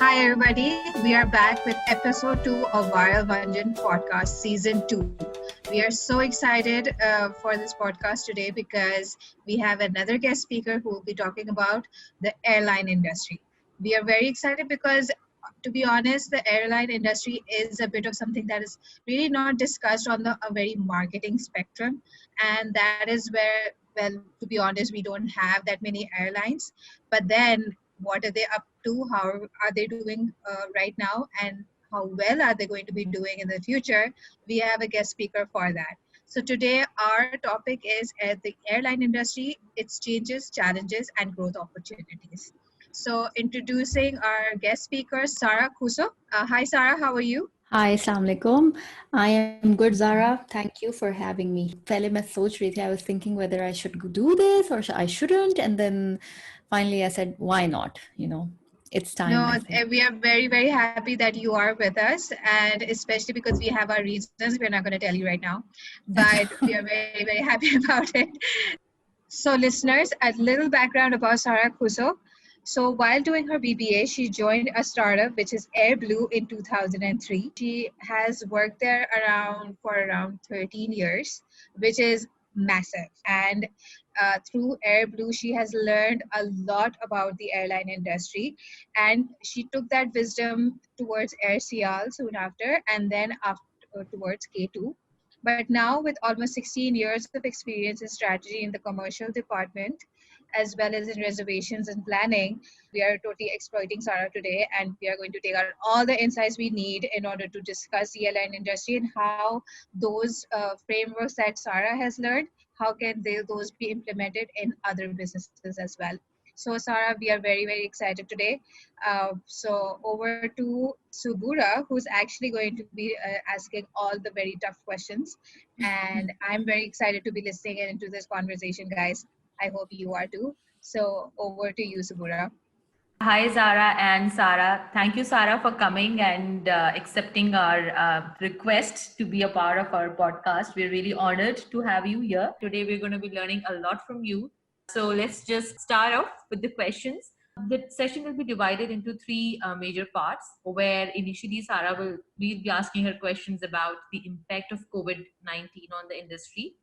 Hi, everybody. We are back with episode 2 of Viral Vanjan podcast, season 2. We are so excited for this podcast today because we have another guest speaker who will be talking about the airline industry. We are very excited because, to be honest, the airline industry is a bit of something that is really not discussed on a very marketing spectrum. And that is where, well, to be honest, we don't have that many airlines. But then what are they up to, how are they doing right now, and how well are they going to be doing in the future. We have a guest speaker for that. So today our topic is the airline industry, its changes, challenges, and growth opportunities. So introducing our guest speaker, Sarah Khoso. Hi Sarah, how are you? Hi, Assalamu alaikum. I am good, Zara. Thank you for having me. पहले मैं सोच रही थी, I was thinking whether I should do this or I shouldn't, and then finally I said, why not? It's time, No, I think. we are very, very happy that you are with us, and especially because we have our reasons. We're not going to tell you right now, but we are very, very happy about it. So, listeners, a little background about Sarah Khoso. So, while doing her BBA, she joined a startup which is AirBlue in 2003. She has worked there for around 13 years, which is massive. And through AirBlue, she has learned a lot about the airline industry, and she took that wisdom towards AirCL soon after, and then towards K2. But now, with almost 16 years of experience in strategy in the commercial department, as well as in reservations and planning, we are totally exploiting Sarah today, and we are going to take out all the insights we need in order to discuss the airline industry and how those frameworks that Sarah has learned, how can those be implemented in other businesses as well. So, Sarah, we are very, very excited today. So, over to Subura, who's actually going to be asking all the very tough questions. And I'm very excited to be listening into this conversation, guys. I hope you are too. So, over to you, Subura. Hi, Zara and Sarah. Thank you, Sarah, for coming and accepting our request to be a part of our podcast. We're really honored to have you here. Today, we're going to be learning a lot from you. So, let's just start off with the questions. The session will be divided into three major parts, where initially we'll be asking her questions about the impact of COVID-19 on the industry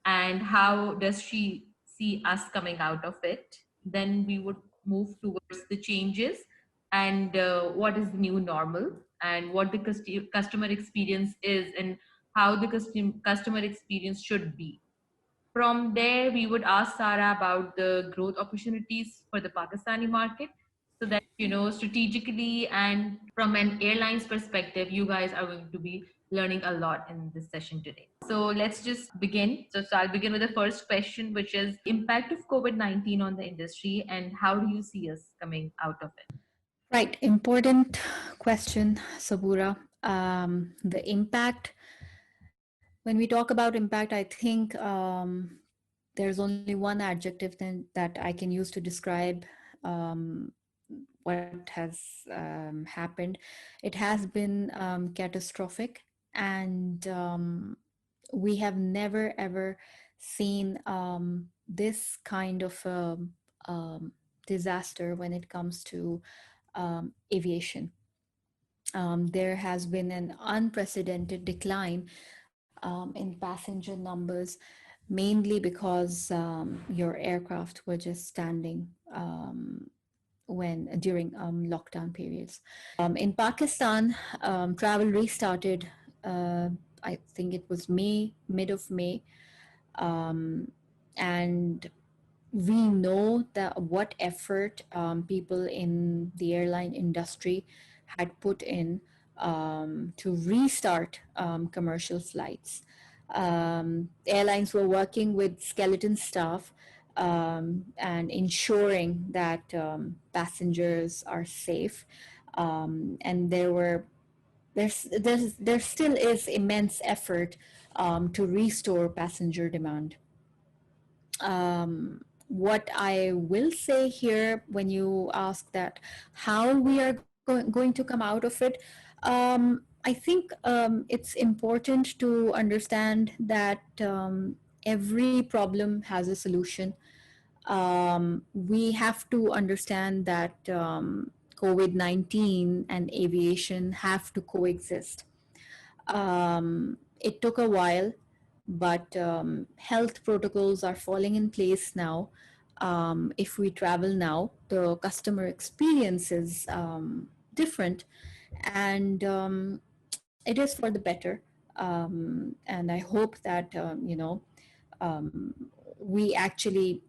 and how does she see us coming out of it. Then we would move towards the changes and what is the new normal and what the customer experience is and how the customer experience should be. From there, we would ask Sarah about the growth opportunities for the Pakistani market so that, strategically and from an airline's perspective, you guys are going to be learning a lot in this session today. So let's just begin. So I'll begin with the first question, which is impact of COVID-19 on the industry and how do you see us coming out of it? Right, important question, Sabura. The impact, when we talk about impact, I think there's only one adjective that I can use to describe um, what has happened. It has been catastrophic, and we have never ever seen this kind of disaster when it comes to aviation. There has been an unprecedented decline in passenger numbers, mainly because your aircraft were just standing during lockdown periods. In Pakistan, travel restarted. I think it was mid of May, and we know that what effort people in the airline industry had put in to restart commercial flights. Airlines were working with skeleton staff and ensuring that passengers are safe. And there still is immense effort to restore passenger demand. What I will say here, when you ask that how we are going to come out of it, I think it's important to understand that every problem has a solution. We have to understand that COVID-19 and aviation have to coexist. It took a while, but health protocols are falling in place now. If we travel now, the customer experience is different, and it is for the better. And I hope that we actually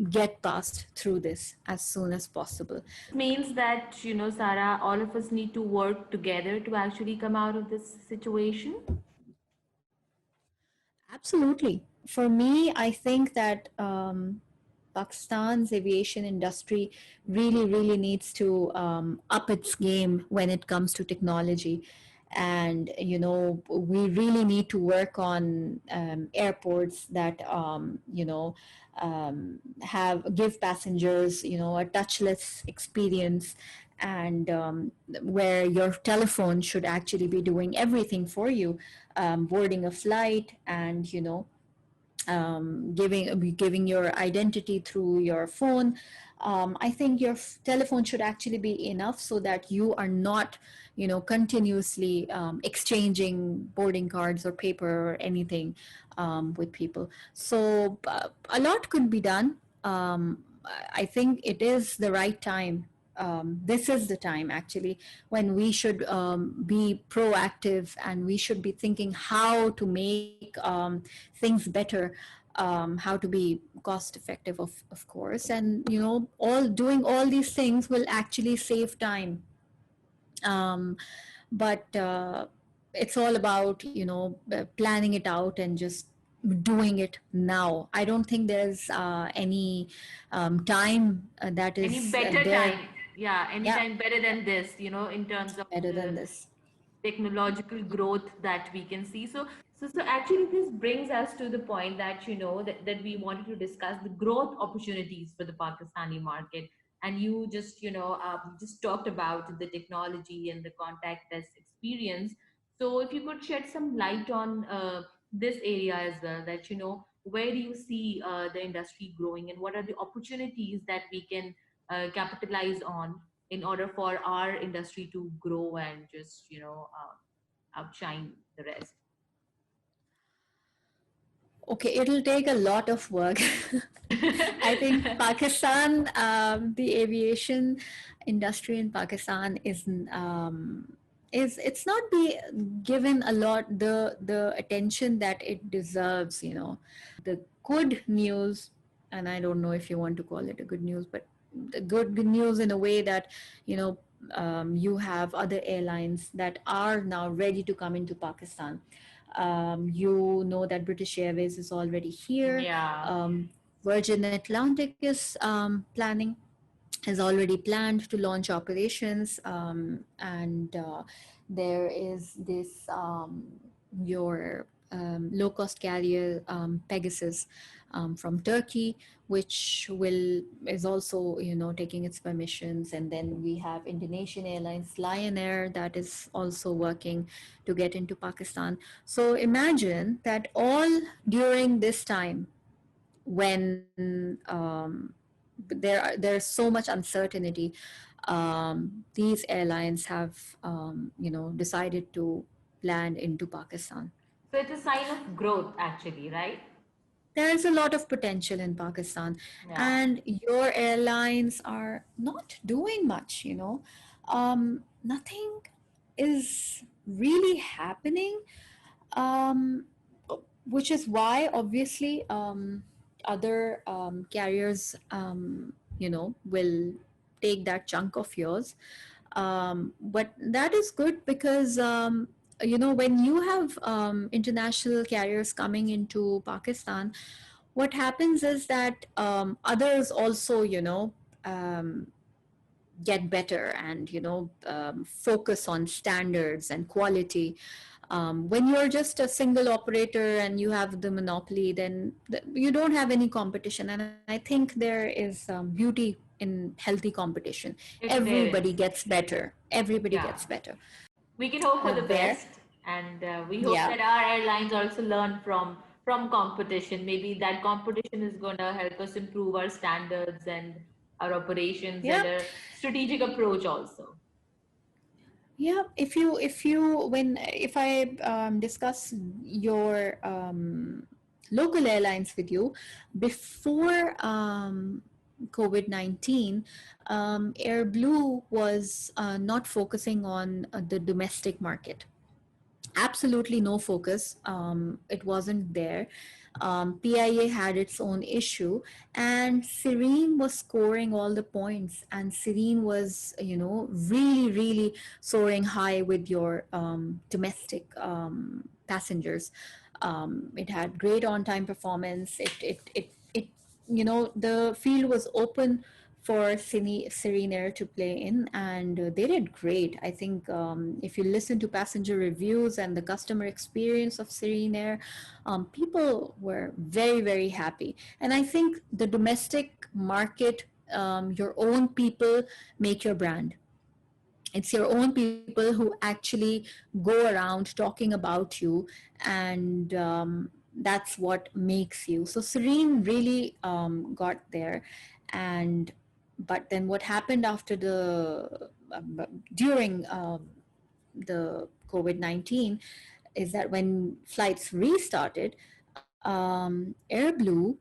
get past through this as soon as possible. Means that, Sarah, all of us need to work together to actually come out of this situation. Absolutely. For me, I think that Pakistan's aviation industry really needs to up its game when it comes to technology. And, we really need to work on airports that, give passengers, a touchless experience, and where your telephone should actually be doing everything for you, boarding a flight, and giving your identity through your phone. I think your telephone should actually be enough so that you are not continuously exchanging boarding cards or paper or anything with people. So a lot could be done. I think it is the right time. This is the time actually when we should be proactive, and we should be thinking how to make things better, how to be cost effective, of course, and all doing all these things will actually save time. But it's all about planning it out and just doing it now. I don't think there's any time that Any is better there. time? Yeah, any Yeah, time better than this, in terms of better the than this. technological growth that we can see. So actually this brings us to the point that that we wanted to discuss the growth opportunities for the Pakistani market. And you just just talked about the technology and the contactless experience. So if you could shed some light on this area as well, that where do you see the industry growing, and what are the opportunities that we can capitalize on in order for our industry to grow and just outshine the rest. Okay, it'll take a lot of work. I think Pakistan, the aviation industry in Pakistan is it's not be given a lot the attention that it deserves. The good news, and I don't know if you want to call it a good news, but the good news in a way that you have other airlines that are now ready to come into Pakistan. That British Airways is already here. Yeah. Virgin Atlantic is planning, has already planned to launch operations, and there is this your low cost carrier Pegasus from Turkey, which is also taking its permissions. And then we have Indonesian Airlines Lion Air that is also working to get into Pakistan. So imagine that all during this time when there's so much uncertainty, these airlines have decided to land into Pakistan. So it's a sign of growth, actually, right? There's a lot of potential in Pakistan, Yeah. and your airlines are not doing much. Nothing is really happening, um, which is why obviously other carriers will take that chunk of yours. But that is good because when you have international carriers coming into Pakistan, what happens is that others also um, get better and focus on standards and quality. When you're just a single operator and you have the monopoly, then you don't have any competition. And I think there is beauty in healthy competition. There Everybody is. gets better. Everybody Yeah. gets better. We can hope for the There, best, and we hope yeah. that our airlines also learn from competition. Maybe that competition is going to help us improve our standards and our operations Yeah. and a strategic approach also. Yeah, if I discuss your local airlines with you, before COVID-19, Air Blue was not focusing on the domestic market. Absolutely no focus. It wasn't there. PIA had its own issue, and Serene was scoring all the points, and Serene was, really, really soaring high with your domestic passengers. It had great on-time performance. The field was open for Serene Air to play in, and they did great. I think if you listen to passenger reviews and the customer experience of Serene Air, people were very, very happy. And I think the domestic market, your own people make your brand. It's your own people who actually go around talking about you, and that's what makes you. So Serene really got there. And but then what happened after the during the COVID-19 is that when flights restarted, Air Blue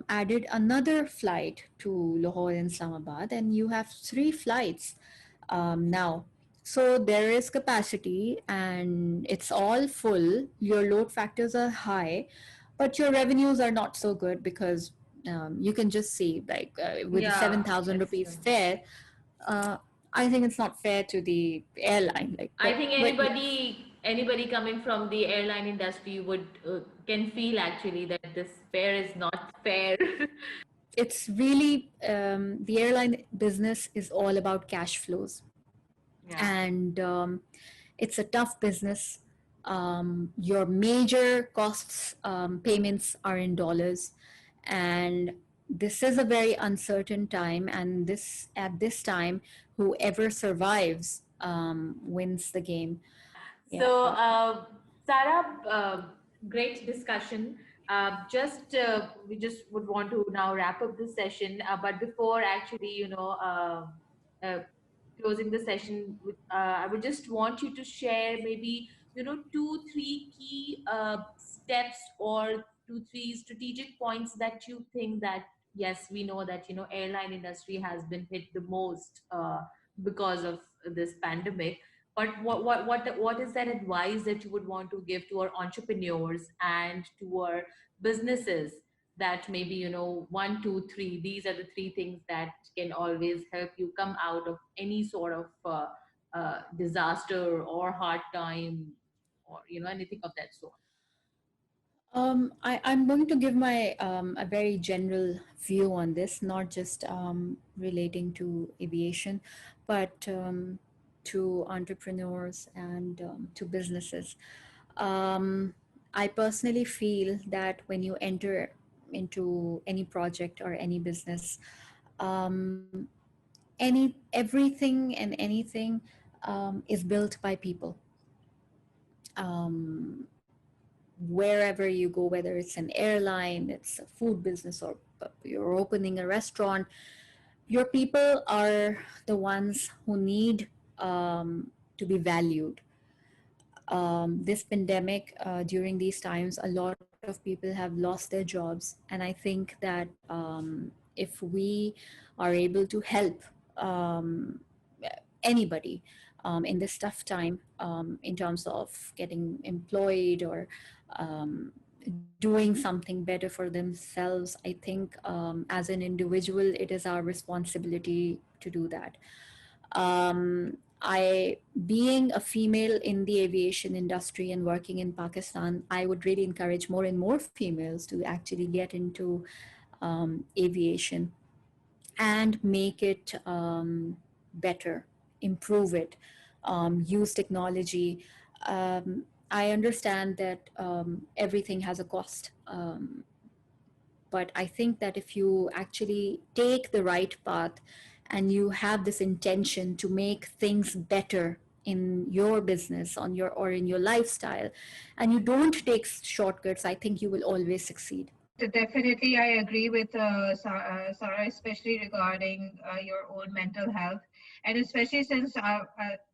added another flight to Lahore and Islamabad, and you have 3 flights now. So there is capacity and it's all full. Your load factors are high, but your revenues are not so good because you can just see, like, with the Yeah, 7,000 that's rupees true. fare, uh, I think it's not fair to the airline. Like, I think but yes, anybody coming from the airline industry would can feel actually that this fare is not fair. it's really the airline business is all about cash flows, Yeah. and it's a tough business. Your major costs payments are in dollars, and this is a very uncertain time. And at this time, whoever survives wins the game. Yeah. So, Sarah, great discussion. We just would want to now wrap up this session. But before actually, uh, closing the session, I would just want you to share maybe, 2, 3 key steps or 2, 3 strategic points that you think that, yes, we know that, airline industry has been hit the most because of this pandemic, but what is that advice that you would want to give to our entrepreneurs and to our businesses, that maybe, 1, 2, 3, these are the 3 things that can always help you come out of any sort of disaster or hard time, or anything of that sort. I'm going to give my a very general view on this, not just relating to aviation, but to entrepreneurs and to businesses. Um, I personally feel that when you enter into any project or any business, um, everything and anything is built by people. Um, Wherever you go, whether it's an airline, it's a food business, or you're opening a restaurant, your people are the ones who need to be valued. This pandemic, during these times, a lot of people have lost their jobs. And I think that if we are able to help um, anybody in this tough time, in terms of getting employed or um, doing something better for themselves, I think as an individual, it is our responsibility to do that. Being a female in the aviation industry and working in Pakistan, I would really encourage more and more females to actually get into aviation and make it better, improve it, use technology. I understand that everything has a cost. But I think that if you actually take the right path and you have this intention to make things better in your business or in your lifestyle, and you don't take shortcuts, I think you will always succeed. So definitely, I agree with Sarah, especially regarding your own mental health, and especially since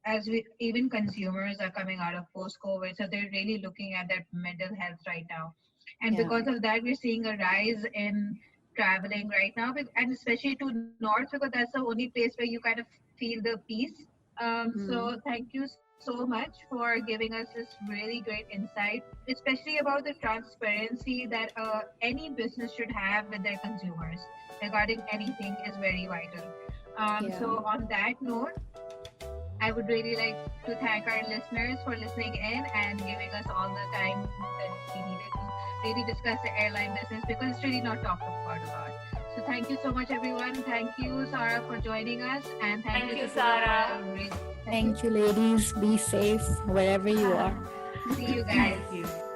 as we even consumers are coming out of post-COVID, so they're really looking at their mental health right now, and Yeah. because of that, we're seeing a rise in traveling right now, and especially to north because that's the only place where you kind of feel the peace. Mm. So thank you so much for giving us this really great insight, especially about the transparency that any business should have with their consumers regarding anything is very vital. Yeah. So on that note, I would really like to thank our listeners for listening in and giving us all the time that we needed to really discuss the airline business because it's really not talked about a lot. So thank you so much, everyone. Thank you, Sarah, for joining us, and thank Thank you, you, Sapura, for Sarah. a really Thank you, ladies. Be safe wherever you are. See you guys. Thank you.